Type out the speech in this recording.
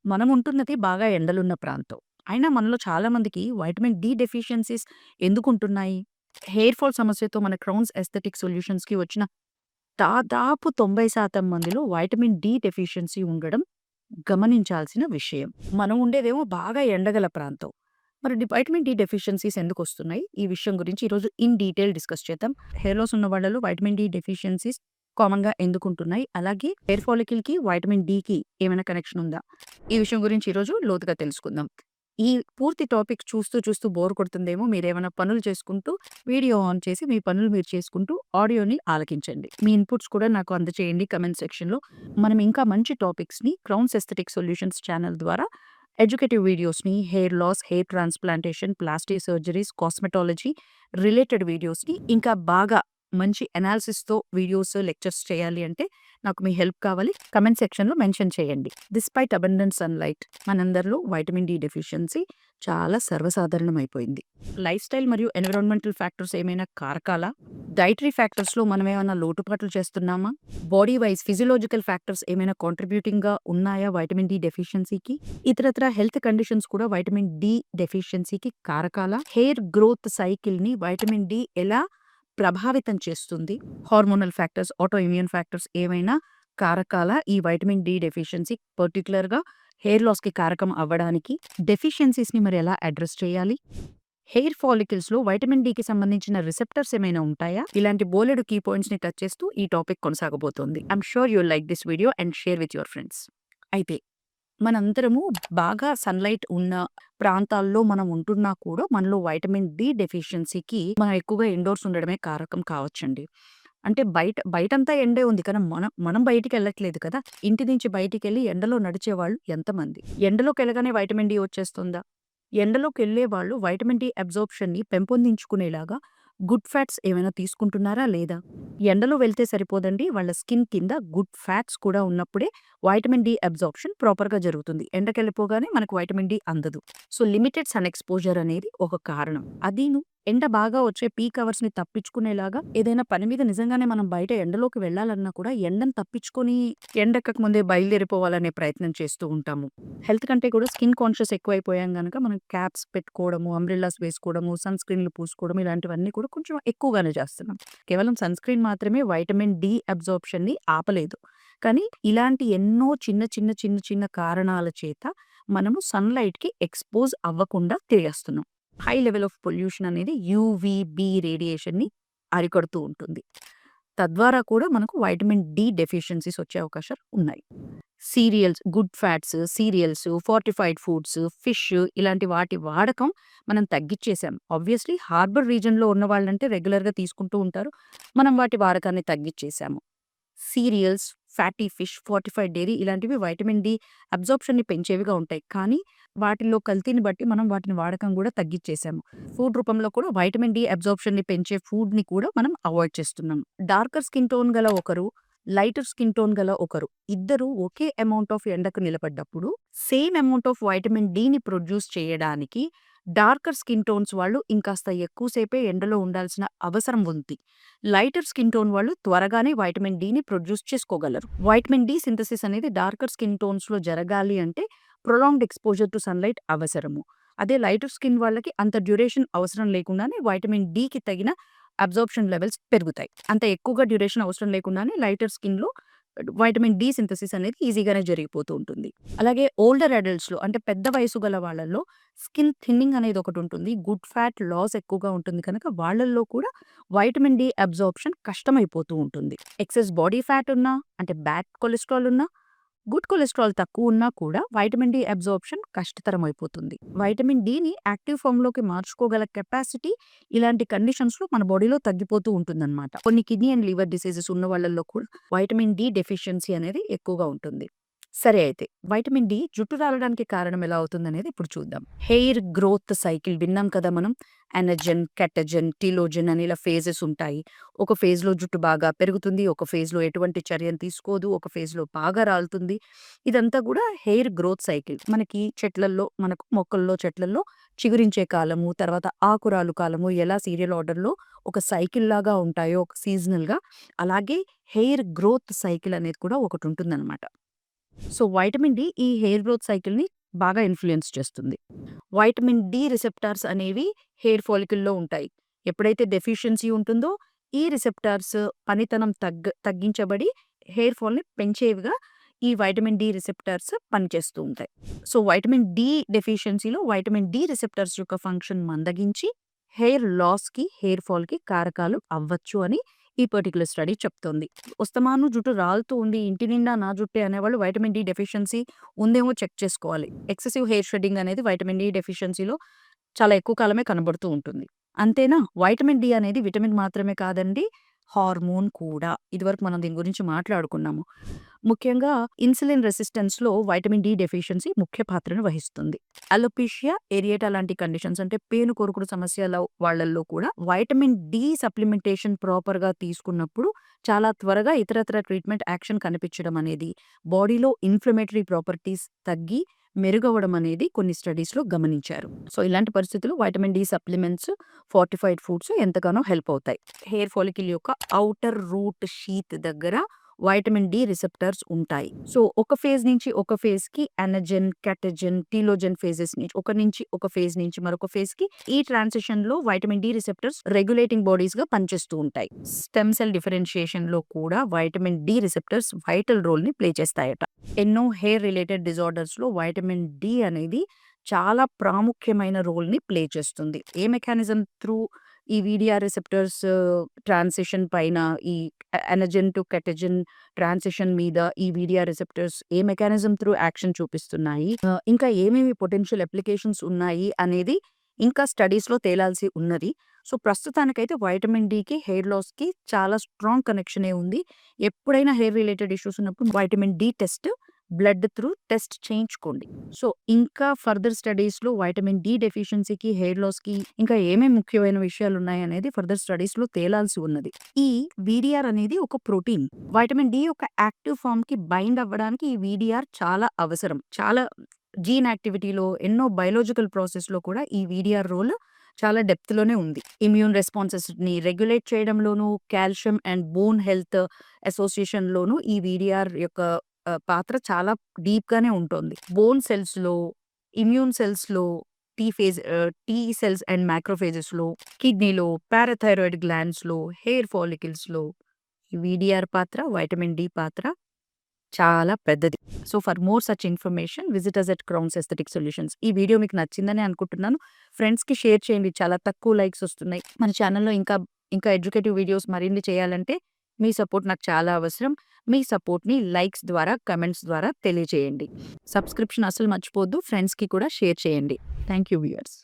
మనం ఉంటున్నది బాగా ఎండలున్న ప్రాంతం. అయినా మనలో చాలా మందికి వైటమిన్ డి డెఫిషియన్సీస్ ఎందుకుంటున్నాయి? హెయిర్ ఫాల్ సమస్యతో మన క్రౌన్స్ ఎస్థెటిక్ సొల్యూషన్స్‌కి వచ్చిన దాదాపు 90% మందిలో వైటమిన్ డి డెఫిషియన్సీ ఉండడం గమనించాల్సిన విషయం. మనం ఉండేదేమో బాగా ఎండగల ప్రాంతం. మరి వైటమిన్ డి డెఫిషియన్సీస్ ఎందుకొస్తున్నాయి? ఈ విషయం గురించి ఈరోజు ఇన్ డీటెయిల్ డిస్కస్ చేద్దాం. హెయిర్ లాస్ ఉన్న వాళ్ళలో వైటమిన్ డి డెఫిషియన్సీస్ కామన్‌గా ఎందుకుంటున్నాయి? అలాగే హెయిర్ ఫాలికల్‌కి, వైటమిన్ డికి ఏమైనా కనెక్షన్ ఉందా? ఈ విషయం గురించి ఈరోజు లోతుగా తెలుసుకుందాం. ఈ పూర్తి టాపిక్ చూస్తూ చూస్తూ బోర్ కొడుతుందేమో, మీరేమైనా పనులు చేసుకుంటూ వీడియో ఆన్ చేసి మీ పనులు మీరు చేసుకుంటూ ఆడియోని ఆలకించండి. మీ ఇన్‌పుట్స్ కూడా నాకు అందచేయండి కామెంట్ సెక్షన్‌లో. మనం ఇంకా మంచి టాపిక్స్‌ని క్రౌన్స్ ఎస్థెటిక్ సొల్యూషన్స్ ఛానల్ ద్వారా ఎడ్యుకేటివ్ వీడియోస్‌ని, hair loss, hair transplantation, plastic surgeries, cosmetology related వీడియోస్‌ని ఇంకా బాగా మంచి అనాలిసిస్‌తో వీడియోస్, లెక్చర్స్ చేయాలి అంటే నాకు మీ హెల్ప్ కావాలి. కామెంట్ సెక్షన్‌లో మెన్షన్ చేయండి. డిస్పైట్ అబండెంట్ సన్‌లైట్ మనందరిలో వైటమిన్ డి డెఫిషియన్సీ చాలా సర్వసాధారణమైపోయింది. లైఫ్ స్టైల్ మరియు ఎన్విరాన్మెంటల్ ఫ్యాక్టర్స్ ఏమైనా కారకాలా? డైటరీ ఫ్యాక్టర్స్‌లో మనమేమన్నా లోటుపాట్లు చేస్తున్నామా? బాడీ వైస్ ఫిజియోలాజికల్ ఫ్యాక్టర్స్ ఏమైనా కాంట్రిబ్యూటింగ్‌గా ఉన్నాయా వైటమిన్ డి డెఫిషియన్సీకి? ఇతరత్రా హెల్త్ కండిషన్స్ కూడా వైటమిన్ డి డెఫిషియన్సీకి కారకాలా? హెయిర్ గ్రోత్ సైకిల్‌ని వైటమిన్ డి ఎలా ప్రభావితం చేస్తుంది? Hormonal factors, auto immune factors ఏవైనా కారకాలా ఈ వైటమిన్ డి డెఫిషియన్సీ పర్టిక్యులర్‌గా హెయిర్ లాస్‌కి కారకం అవ్వడానికి? డెఫిషియన్సీస్‌ని మరి ఎలా అడ్రెస్ చేయాలి? హెయిర్ ఫాలికల్స్‌లో వైటమిన్ డికి సంబంధించిన రిసెప్టర్స్ ఏమైనా ఉంటాయా? ఇలాంటి బోలెడు కీ పాయింట్స్‌ని టచ్ చేస్తూ ఈ టాపిక్ కొనసాగబోతోంది. I'm sure you will like this video and share with your friends. అయితే మనందరము బాగా సన్‌లైట్ ఉన్న ప్రాంతాల్లో మనం ఉంటున్నా కూడా మనలో వైటమిన్ డి డెఫిషియన్సీకి మనం ఎక్కువగా ఇండోర్స్ ఉండడమే కారకం కావచ్చండి. అంటే బయటంతా ఎండే ఉంది. కానీ మనం బయటికెళ్ళట్లేదు కదా! ఇంటి నుంచి బయటికెళ్ళి ఎండలో నడిచేవాళ్ళు ఎంతమంది? ఎండలోకెళ్ళగానే వైటమిన్ డి వచ్చేస్తుందా? ఎండలోకెళ్ళే వాళ్ళు వైటమిన్ డి అబ్జార్ప్షన్‌ని పెంపొందించుకునేలాగా గుడ్ ఫ్యాట్స్ ఏమైనా తీసుకుంటున్నారా లేదా? ఎండలో వెళ్తే సరిపోదండి. వాళ్ళ స్కిన్ కింద గుడ్ ఫ్యాట్స్ కూడా ఉన్నప్పుడే వైటమిన్ డి అబ్జార్ప్షన్ ప్రాపర్‌గా జరుగుతుంది. ఎండకెళ్ళిపోగానే మనకు వైటమిన్ డి అందదు. సో, లిమిటెడ్ సన్ ఎక్స్‌పోజర్ అనేది ఒక కారణం. అదీను ఎండ బాగా వచ్చే పీక్ అవర్స్‌ని తప్పించుకునేలాగా ఏదైనా పని మీద నిజంగానే మనం బయట ఎండలోకి వెళ్ళాలన్నా కూడా ఎండను తప్పించుకొని ఎండెక్కక ముందే బయలుదేరిపోవాలనే ప్రయత్నం చేస్తూ ఉంటాము. హెల్త్ కంటే కూడా స్కిన్ కాన్షియస్ ఎక్కువైపోయాం గనక మనం క్యాప్స్ పెట్టుకోవడము, అంబ్రెల్లాస్ వేసుకోవడము, సన్ స్క్రీన్‌లు పూసుకోవడం ఇలాంటివన్నీ కూడా కొంచెం ఎక్కువగానే చేస్తున్నాం. కేవలం సన్ స్క్రీన్ మాత్రమే వైటమిన్ డి అబ్జార్ప్షన్‌ని ఆపలేదు. కానీ ఇలాంటి ఎన్నో చిన్న చిన్న కారణాల చేత మనము సన్‌లైట్‌కి ఎక్స్‌పోజ్ అవ్వకుండా తిరిగేస్తున్నాం. హై లెవెల్ ఆఫ్ పొల్యూషన్ అనేది యూవీబీ రేడియేషన్‌ని అరికడుతూ ఉంటుంది. తద్వారా కూడా మనకు వైటమిన్ డి డెఫిషియన్సీస్ వచ్చే అవకాశాలు ఉన్నాయి. Good fats, serials, fortified foods, fish ఇలాంటి వాటి వాడకం మనం తగ్గిచ్చేసాం. ఆబ్వియస్‌లీ హార్బర్ రీజియన్‌లో ఉన్నవాళ్ళంటే రెగ్యులర్‌గా తీసుకుంటూ ఉంటారు. మనం వాటి వాడకాన్ని తగ్గిచ్చేసాము. Cereals, fatty fish, fortified dairy ఇలాంటివి వైటమిన్ డి అబ్జార్ప్షన్‌ని పెంచేవిగా ఉంటాయి. కానీ వాటిల్లో కల్తీని బట్టి మనం వాటిని వాడకం గూడా తగ్గిచ్చేసాము. ఫుడ్ రూపంలో కూడా వైటమిన్ డి అబ్జార్ప్షన్‌ని పెంచే ఫుడ్‌ని కూడా మనం అవాయిడ్ చేస్తున్నాం. డార్కర్ స్కిన్ టోన్ గల ఒకరు, లైటర్ స్కిన్ టోన్ గల ఒకరు ఇద్దరూ ఒకే అమౌంట్ ఆఫ్ ఎండకు నిలబడ్డప్పుడు సేమ్ అమౌంట్ ఆఫ్ వైటమిన్ డిని ప్రొడ్యూస్ చేయడానికి డార్కర్ స్కిన్ టోన్స్ వాళ్ళు ఇంకాస్త ఎక్కువ సేపే ఎండలో ఉండాల్సిన అవసరం ఉంది. లైటర్ స్కిన్ టోన్ వాళ్ళు త్వరగానే వైటమిన్ డిని ప్రొడ్యూస్ చేసుకోగలరు. వైటమిన్ డి సింథసిస్ అనేది డార్కర్ స్కిన్ టోన్స్‌లో జరగాలి అంటే ప్రొలాంగ్డ్ ఎక్స్‌పోజర్ టు సన్‌లైట్ అవసరము. అదే లైటర్ స్కిన్ వాళ్ళకి అంత డ్యూరేషన్ అవసరం లేకుండానే వైటమిన్ డికి తగిన అబ్జార్ప్షన్ లెవెల్స్ పెరుగుతాయి. అంత ఎక్కువగా డ్యూరేషన్ అవసరం లేకుండానే లైటర్ స్కిన్‌లో వైటమిన్ డి సింథసిస్ అనేది ఈజీగానే జరిగిపోతూ ఉంటుంది. అలాగే ఓల్డర్ అడల్ట్స్‌లో అంటే పెద్ద వయసు గల వాళ్ళలో స్కిన్ థిన్నింగ్ అనేది ఒకటుంటుంది. గుడ్ ఫ్యాట్ లాస్ ఎక్కువగా ఉంటుంది కనుక వాళ్ళల్లో కూడా వైటమిన్ డి అబ్జార్ప్షన్ కష్టమైపోతూ ఉంటుంది. ఎక్సెస్ బాడీ ఫ్యాట్ ఉన్నా అంటే బ్యాడ్ కొలెస్ట్రాల్ ఉన్నా గుడ్ కొలెస్ట్రాల్ తక్కువున్నా కూడా వైటమిన్ డి అబ్జార్ప్షన్ కష్టతరమైపోతుంది. వైటమిన్ డిని యాక్టివ్ ఫార్మ్‌లోకి మార్చుకోగల కెపాసిటీ ఇలాంటి కండిషన్స్‌లో మన బాడీలో తగ్గిపోతూ ఉంటుందన్నమాట. కొన్ని కిడ్నీ అండ్ లివర్ డిసీజెస్ ఉన్న వాళ్ళలో కూడా వైటమిన్ డి డెఫిషియన్సీ అనేది ఎక్కువగా ఉంటుంది. సరే అయితే వైటమిన్ డి జుట్టు రాలడానికి కారణం ఎలా అవుతుందనేది ఇప్పుడు చూద్దాం. హెయిర్ గ్రోత్ సైకిల్ విన్నాం కదా మనం. అనజెన్, కెటజెన్, టీలోజెన్ అని ఇలా ఫేజెస్ ఉంటాయి. ఒక ఫేజ్‌లో జుట్టు బాగా పెరుగుతుంది. ఒక ఫేజ్‌లో ఎటువంటి చర్యను తీసుకోదు. ఒక ఫేజ్‌లో బాగా రాలుతుంది. ఇదంతా కూడా హెయిర్ గ్రోత్ సైకిల్. మనకి చెట్లల్లో మనకు మొక్కల్లో, చెట్లల్లో చిగురించే కాలము, తర్వాత ఆకురాలు కాలము ఎలా సీరియల్ ఆర్డర్‌లో ఒక సైకిల్ లాగా ఉంటాయో ఒక సీజనల్‌గా అలాగే హెయిర్ గ్రోత్ సైకిల్ అనేది కూడా ఒకటుంటుందనమాట. సో, వైటమిన్ డి ఈ హెయిర్ గ్రోత్ సైకిల్‌ని బాగా ఇన్‌ఫ్లూయెన్స్ చేస్తుంది. వైటమిన్ డి రిసెప్టార్స్ అనేవి హెయిర్ ఫాలికల్‌లో ఉంటాయి. ఎప్పుడైతే డెఫిషియన్సీ ఉంటుందో, ఈ రిసెప్టార్స్ పనితనం తగ్గించబడి హెయిర్ ఫాల్‌ని పెంచేవిగా ఈ వైటమిన్ డి రిసెప్టార్స్ పనిచేస్తూ ఉంటాయి. సో, వైటమిన్ డి డెఫిషియన్సీలో వైటమిన్ డి రిసెప్టార్స్ యొక్క ఫంక్షన్ మందగించి హెయిర్ లాస్‌కి, హెయిర్ ఫాల్‌కి కారకాలు అవ్వచ్చు అని ఈ పర్టిక్యులర్ స్టడీ చెప్తోంది. వస్తమాను జుట్టు రాలుతూ ఉండి ఇంటి నిండా నా జుట్టే అనేవాళ్ళు వైటమిన్ డి డెఫిషియన్సీ ఉందేమో చెక్ చేసుకోవాలి. ఎక్సెసివ్ హెయిర్ షెడ్డింగ్ అనేది వైటమిన్ డి డెఫిషియన్సీలో చాలా ఎక్కువ కాలమే కనబడుతూ ఉంటుంది. అంతేనా? వైటమిన్ డి అనేది విటమిన్ మాత్రమే కాదండి, హార్మోన్ కూడా. ఇదివరకు మనం దీని గురించి మాట్లాడుకున్నాము. ముఖ్యంగా ఇన్సులిన్ రెసిస్టెన్స్‌లో వైటమిన్ డి డెఫిషియన్సీ ముఖ్య పాత్రను వహిస్తుంది. అలోపేషియా ఏరియేటా లాంటి కండిషన్స్ అంటే పేను కొరుకుడు సమస్యల వాళ్ళల్లో కూడా వైటమిన్ డి సప్లిమెంటేషన్ ప్రాపర్‌గా తీసుకున్నప్పుడు చాలా త్వరగా ఇతరత్ర ట్రీట్మెంట్ యాక్షన్ కనిపించడం అనేది, బాడీలో ఇన్‌ఫ్లమేటరీ ప్రాపర్టీస్ తగ్గి మెరుగవ్వడం అనేది కొన్ని స్టడీస్‌లో గమనించారు. సో, ఇలాంటి పరిస్థితుల్లో vitamin D supplements, fortified foods ఎంతగానో హెల్ప్ అవుతాయి. హెయిర్ ఫాలికల్ యొక్క ఔటర్ రూట్ షీత్ దగ్గర వైటమిన్ డి రిసెప్టార్స్ ఉంటాయి. సో, ఒక ఫేజ్ నుంచి ఒక ఫేజ్‌కి అనజెన్, కెటజెన్, టీలోజెన్ ఫేజెస్ నుంచి ఒక ఫేజ్ నుంచి మరొక ఫేజ్‌కి ఈ ట్రాన్సిషన్‌లో వైటమిన్ డి రిసెప్టార్స్ రెగ్యులేటింగ్ బాడీస్‌గా పనిచేస్తూ ఉంటాయి. స్టెమ్ సెల్ డిఫరెన్షియేషన్‌లో కూడా వైటమిన్ డి రిసెప్టార్స్ వైటల్ రోల్‌ని ప్లే చేస్తాయట. ఎన్నో హెయిర్ రిలేటెడ్ డిజార్డర్స్‌లో వైటమిన్ డి అనేది చాలా ప్రాముఖ్యమైన రోల్‌ని ప్లే చేస్తుంది. ఏ మెకానిజం త్రూ ఈ వీడిఆర్ రిసెప్టర్స్ ట్రాన్సిషన్ పైన ఈ అనజెన్ టు కెటజెన్ ట్రాన్సిషన్ మీద ఈ వీడిఆర్ రిసెప్టర్స్ ఏ మెకానిజం త్రూ యాక్షన్ చూపిస్తున్నాయి, ఇంకా ఏమేమి పొటెన్షియల్ అప్లికేషన్స్ ఉన్నాయి అనేది ఇంకా స్టడీస్‌లో తేలాల్సి ఉన్నది. సో, ప్రస్తుతానికైతే వైటమిన్ డికి, హెయిర్ లాస్‌కి చాలా స్ట్రాంగ్ కనెక్షనే ఉంది. ఎప్పుడైనా హెయిర్ రిలేటెడ్ ఇష్యూస్ ఉన్నప్పుడు vitamin D test, blood through test చేయించుకోండి. సో, ఇంకా ఫర్దర్ స్టడీస్‌లో వైటమిన్ డి డెఫిషియన్సీకి, హెయిర్ లాస్‌కి ఇంకా ఏమేం ముఖ్యమైన విషయాలున్నాయనేది ఫర్దర్ స్టడీస్‌లో తేలాల్సి ఉన్నది. ఈ వీడిఆర్ అనేది ఒక ప్రోటీన్. వైటమిన్ డి యొక్క యాక్టివ్ ఫార్మ్‌కి బైండ్ అవ్వడానికి ఈ వీడిఆర్ చాలా అవసరం. చాలా జీన్ యాక్టివిటీలో, ఎన్నో బయోలాజికల్ ప్రాసెస్‌లో కూడా ఈ వీడిఆర్ రోల్ చాలా డెప్త్‌లోనే ఉంది. ఇమ్యూన్ రెస్పాన్సెస్‌ని రెగ్యులేట్ చేయడంలోనూ, కాల్షియం అండ్ బోన్ హెల్త్ అసోసియేషన్‌లోనూ ఈ వీడిఆర్ యొక్క పాత్ర చాలా డీప్‌గానే ఉంటోంది. బోన్ సెల్స్‌లో, ఇమ్యూన్ సెల్స్‌లో, టీ సెల్స్ అండ్ మాక్రోఫేజెస్‌లో, కిడ్నీలో, పారాథైరాయిడ్ గ్లాండ్స్‌లో, హెయిర్ ఫాలికల్స్‌లో ఈ వీడిఆర్ పాత్ర, వైటమిన్ డి పాత్ర చాలా పెద్దది. So, for more such information visit us at Crowns aesthetic solutions. ఈ వీడియో మీకు నచ్చిందని అనుకుంటున్నాను. ఫ్రెండ్స్‌కి షేర్ చేయండి. చాలా తక్కువ లైక్స్ వస్తున్నాయి. మన ఛానెల్‌లో ఇంకా ఎడ్యుకేటివ్ వీడియోస్ మరిన్ని చేయాలంటే మీ సపోర్ట్ నాకు చాలా అవసరం. మీ సపోర్ట్‌ని లైక్స్ ద్వారా, కామెంట్స్ ద్వారా తెలియజేయండి. సబ్స్క్రిప్షన్ అస్సలు మర్చిపోవద్దు. ఫ్రెండ్స్‌కి కూడా షేర్ చేయండి. Thank you viewers.